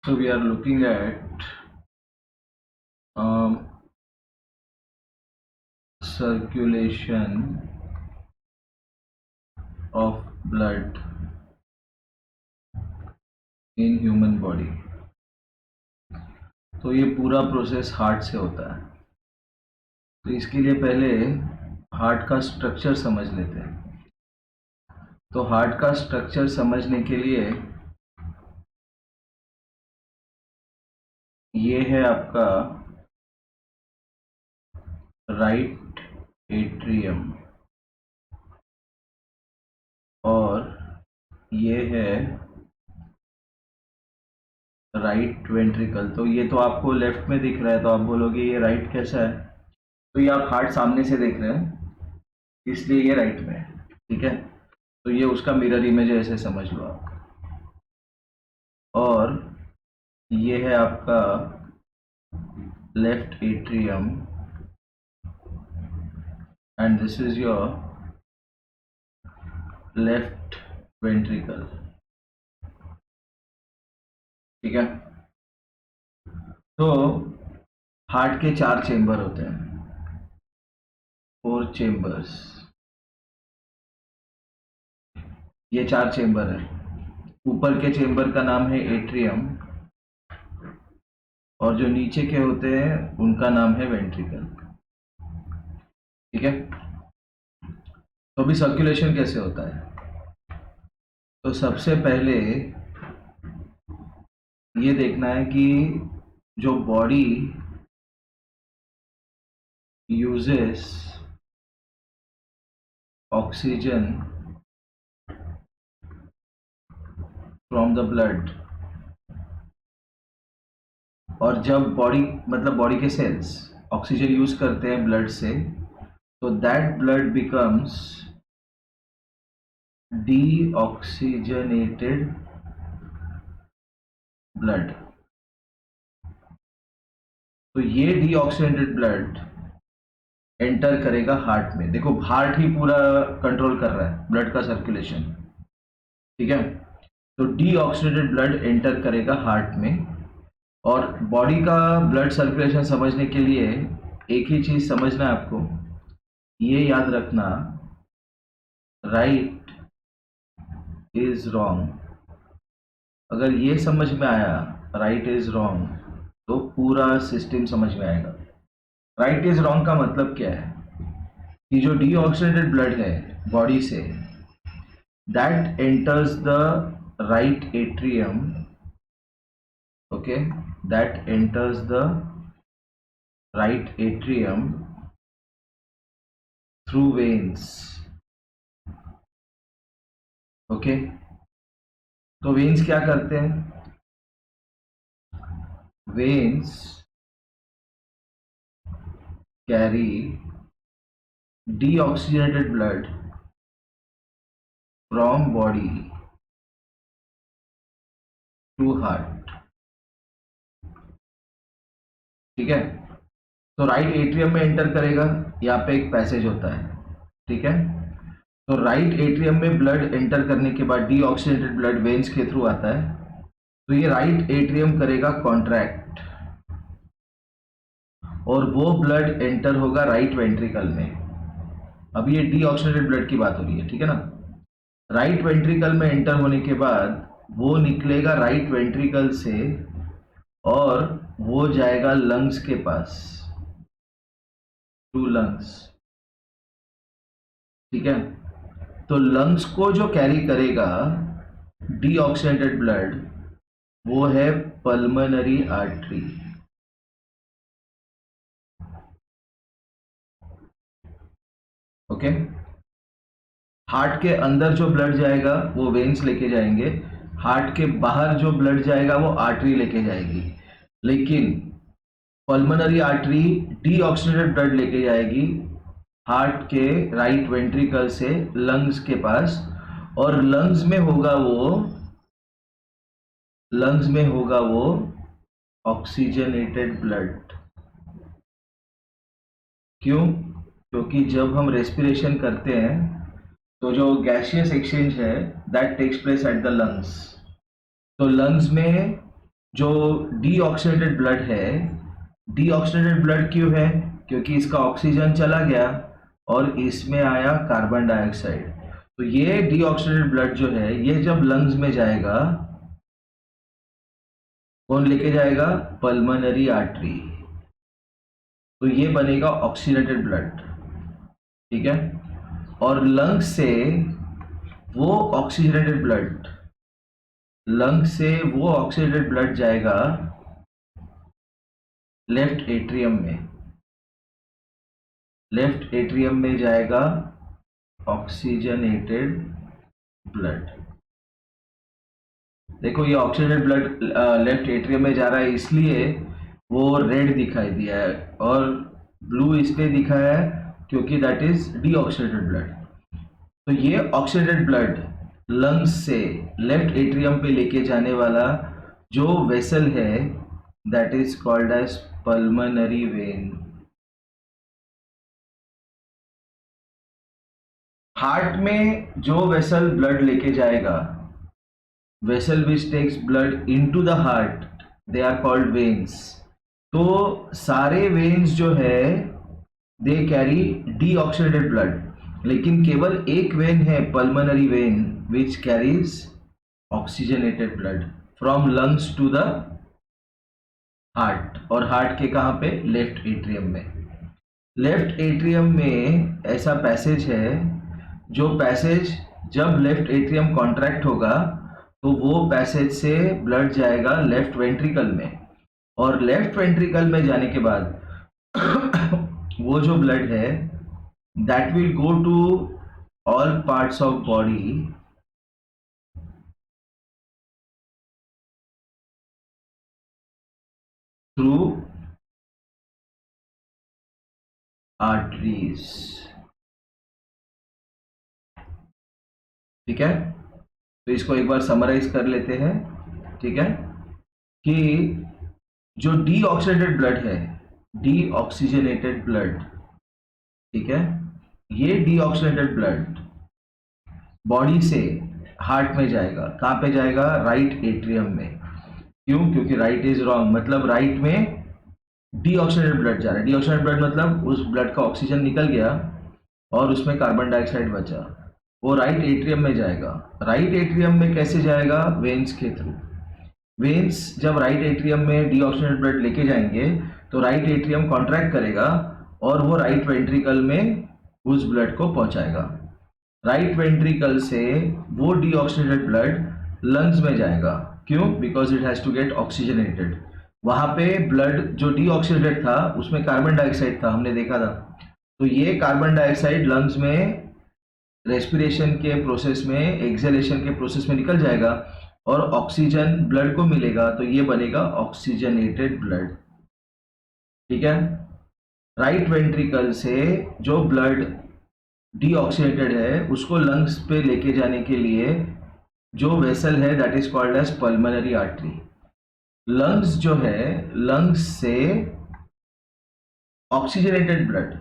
So we are looking at circulation of blood in human body. तो ये पूरा process heart से होता है। तो इसके लिए पहले हार्ट का स्ट्रक्चर समझ लेते हैं। तो हार्ट का स्ट्रक्चर समझने के लिए ये है आपका राइट एट्रियम और ये है राइट वेंट्रिकल। तो ये तो आपको लेफ्ट में दिख रहा है, तो आप बोलोगे ये राइट कैसा है? तो ये आप हार्ट सामने से देख रहे हैं, इसलिए ये राइट में है। ठीक है, तो ये उसका मिरर इमेज है, ऐसे समझ लो आप। और ये है आपका left atrium and this is your left ventricle. ठीक है, तो हार्ट के 4 चेंबर होते हैं, 4 चेंबर्स। ये 4 चेंबर है। ऊपर के चेंबर का नाम है एट्रियम और जो नीचे के होते हैं उनका नाम है वेंट्रिकल। ठीक है, तो अभी सर्कुलेशन कैसे होता है? तो सबसे पहले ये देखना है कि जो body uses oxygen from the blood, और जब बॉडी मतलब बॉडी के सेल्स ऑक्सीजन यूज करते हैं ब्लड से, तो that blood becomes deoxygenated blood. तो ये डीऑक्सीजनेटेड ब्लड एंटर करेगा हार्ट में। देखो, हार्ट ही पूरा कंट्रोल कर रहा है ब्लड का सर्कुलेशन। ठीक है, तो डीऑक्सीजनेटेड ब्लड एंटर करेगा हार्ट में। और बॉडी का ब्लड सर्कुलेशन समझने के लिए एक ही चीज समझना है आपको, ये याद रखना, राइट इज रॉन्ग। अगर ये समझ में आया राइट इज रॉन्ग, तो पूरा सिस्टम समझ में आएगा। राइट इज रॉन्ग का मतलब क्या है कि जो डीऑक्सीजनेटेड ब्लड है बॉडी से, that enters the right atrium, okay, that enters the right atrium through veins. Okay, तो वेन्स क्या करते हैं? Veins carry deoxygenated blood from body to heart। ठीक है, तो राइट एट्रियम में एंटर करेगा, यहाँ पे एक पैसेज होता है। ठीक है, तो राइट एट्रियम में ब्लड एंटर करने के बाद डीऑक्सीजनेटेड ब्लड वेन्स के थ्रू आता है, तो ये राइट एट्रियम करेगा कॉन्ट्रैक्ट और वो ब्लड एंटर होगा राइट वेंट्रिकल में। अब ये डीऑक्सीजनेटेड ब्लड की बात हो रही है, ठीक है ना। राइट वेंट्रिकल में एंटर होने के बाद वो निकलेगा राइट वेंट्रिकल से और वो जाएगा लंग्स के पास, टू लंग्स। ठीक है, तो लंग्स को जो कैरी करेगा डीऑक्सीजनेटेड ब्लड, वो है पल्मोनरी आर्टरी। ओके, हार्ट के अंदर जो ब्लड जाएगा वो वेन्स लेके जाएंगे, हार्ट के बाहर जो ब्लड जाएगा वो आर्टरी लेके जाएगी। लेकिन पल्मोनरी आर्टरी डीऑक्सीजनेटेड ब्लड लेके जाएगी हार्ट के राइट वेंट्रिकल से लंग्स के पास, और लंग्स में होगा वो ऑक्सीजनेटेड ब्लड। क्यों? क्योंकि जब हम रेस्पिरेशन करते हैं तो जो गैसियस एक्सचेंज है that takes place at the lungs. तो लंग्स में जो डीऑक्सीडेटेड ब्लड है, डीऑक्सीडेटेड ब्लड क्यों है? क्योंकि इसका ऑक्सीजन चला गया और इसमें आया कार्बन डाइऑक्साइड। तो ये डीऑक्सीडेटेड ब्लड जो है, ये जब लंग्स में जाएगा, कौन लेके जाएगा? Pulmonary artery. तो ये बनेगा ऑक्सीडेटेड ब्लड, ठीक है। और लंग्स से वो ऑक्सीडेटेड ब्लड, लंग्स से वो ऑक्सीडेटेड ब्लड जाएगा लेफ्ट एट्रियम में, लेफ्ट एट्रियम में जाएगा ऑक्सीजनेटेड ब्लड। देखो ये ऑक्सीजनेटेड ब्लड लेफ्ट एट्रियम में जा रहा है, इसलिए वो रेड दिखाई दिया है, और ब्लू इसलिए दिखाया है क्योंकि दैट इज डीऑक्सीडेटेड ब्लड। तो ये ऑक्सीडेटेड ब्लड लंग्स से लेफ्ट एट्रियम पे लेके जाने वाला जो वेसल है, that is called as pulmonary vein. Heart में जो वेसल ब्लड लेके जाएगा, vessel which takes blood into the heart, they are called veins. तो सारे वेन्स जो है दे कैरी डीऑक्सीडेटेड ब्लड, लेकिन केवल एक वेन है pulmonary vein which carries oxygenated blood from lungs to the heart. और हार्ट के कहाँ पे? लेफ्ट एट्रियम में। लेफ्ट एट्रियम में ऐसा पैसेज है, जो पैसेज जब लेफ्ट एट्रियम कॉन्ट्रैक्ट होगा तो वो पैसेज से ब्लड जाएगा लेफ्ट वेंट्रिकल में, और लेफ्ट वेंट्रिकल में जाने के बाद वो जो ब्लड है that will go to all parts of body through arteries, ठीक है। तो इसको एक बार समराइज कर लेते हैं, ठीक है, कि जो डीऑक्सीडेटेड ब्लड है, डीऑक्सीजनेटेड ब्लड, ठीक है, ये डीऑक्सीडेटेड ब्लड बॉडी से हार्ट में जाएगा। कहाँ पे जाएगा? राइट एट्रियम में। क्यों? क्योंकि राइट इज रॉन्ग, मतलब राइट में डीऑक्सीडेटेड ब्लड जा रहा है। डीऑक्सीडेटेड ब्लड मतलब उस ब्लड का ऑक्सीजन निकल गया और उसमें कार्बन डाइऑक्साइड बचा, वो राइट एट्रियम में जाएगा। राइट एट्रियम में कैसे जाएगा? वेन्स के थ्रू। वेन्स जब राइट एट्रियम में डीऑक्सीजनेटेड ब्लड लेके जाएंगे तो राइट एट्रियम कॉन्ट्रैक्ट करेगा और वो राइट वेंट्रिकल में उस ब्लड को पहुंचाएगा। राइट वेंट्रिकल से वो डीऑक्सीजनेटेड ब्लड लंग्स में जाएगा। क्यों? Because it has to get oxygenated. वहां पे ब्लड जो डीऑक्सीडेटेड था उसमें कार्बन डाइऑक्साइड था, हमने देखा था। तो ये कार्बन डाइऑक्साइड लंग्स में रेस्पिरेशन के प्रोसेस में, एक्सेलेशन के प्रोसेस में निकल जाएगा और ऑक्सीजन ब्लड को मिलेगा, तो ये बनेगा ऑक्सीजनेटेड ब्लड, ठीक है। राइट वेंट्रिकल से जो ब्लड डीऑक्सीडेटेड है उसको लंग्स पे लेके जाने के लिए जो वेसल है that is called as pulmonary artery. Lungs जो है, लंग्स से ऑक्सीजनेटेड ब्लड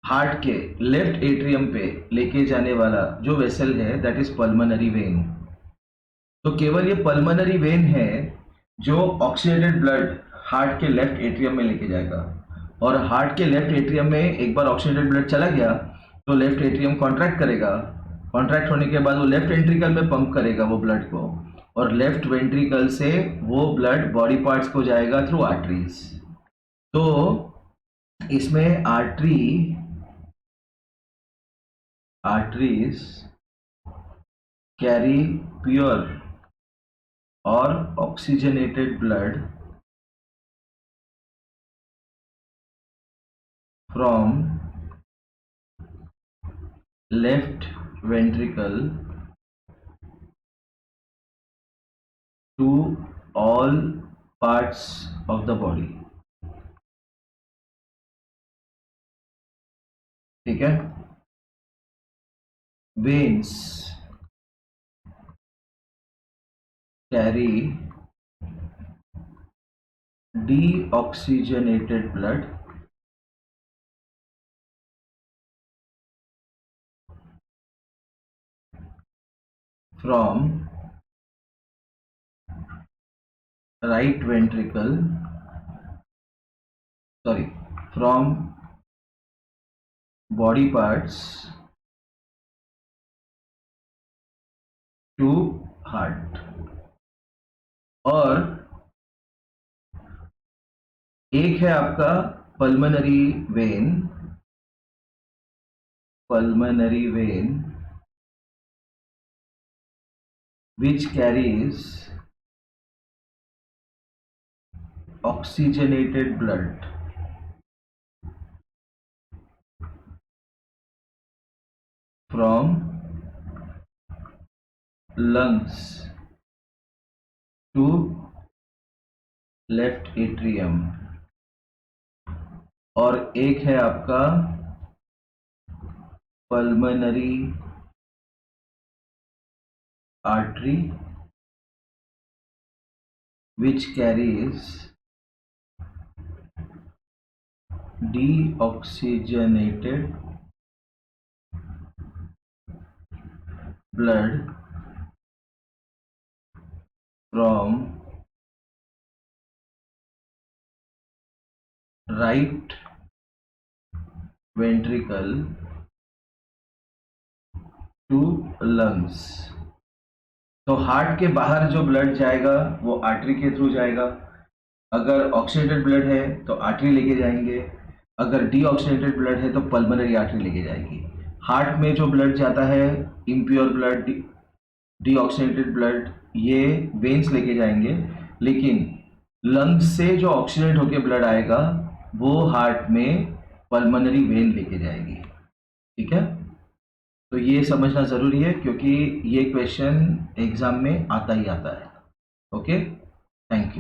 हार्ट के लेफ्ट एट्रियम पे लेके जाने वाला जो वेसल है दैट इज पल्मोनरी वेन। तो केवल ये पल्मोनरी वेन है जो ऑक्सीडेटेड ब्लड हार्ट के लेफ्ट एट्रियम में लेके जाएगा। और हार्ट के लेफ्ट एट्रियम में एक बार ऑक्सीडेटेड ब्लड चला गया तो लेफ्ट एट्रियम कॉन्ट्रैक्ट करेगा। कॉन्ट्रैक्ट होने के बाद वो लेफ्ट वेंट्रिकल में पंप करेगा वो ब्लड को, और लेफ्ट वेंट्रिकल से वो ब्लड बॉडी पार्ट्स को जाएगा थ्रू आर्टरीज। तो इसमें आर्टरीज कैरी प्योर और oxygenated blood from left ventricle to all parts of the body, ठीक है। veins carry deoxygenated blood from right ventricle, sorry, from body parts to heart. और एक है आपका pulmonary vein, pulmonary vein which carries oxygenated blood from lungs to left atrium. और एक है आपका pulmonary artery which carries deoxygenated blood from right ventricle to lungs। तो heart के बाहर जो ब्लड जाएगा वो आर्टरी के थ्रू जाएगा। अगर ऑक्सीडेटेड ब्लड है तो आर्टरी लेके जाएंगे, अगर डीऑक्सीडेटेड ब्लड है तो पल्मोनरी आर्टरी लेके जाएगी। हार्ट में जो ब्लड जाता है, इम्प्योर ब्लड, डीऑक्सीडेटेड ब्लड, ये वेन्स लेके जाएंगे, लेकिन लंग्स से जो ऑक्सीडेट होकर ब्लड आएगा वो हार्ट में पल्मोनरी वेन लेके जाएगी। ठीक है, तो ये समझना ज़रूरी है क्योंकि ये क्वेश्चन एग्जाम में आता ही आता है। Okay, thank you.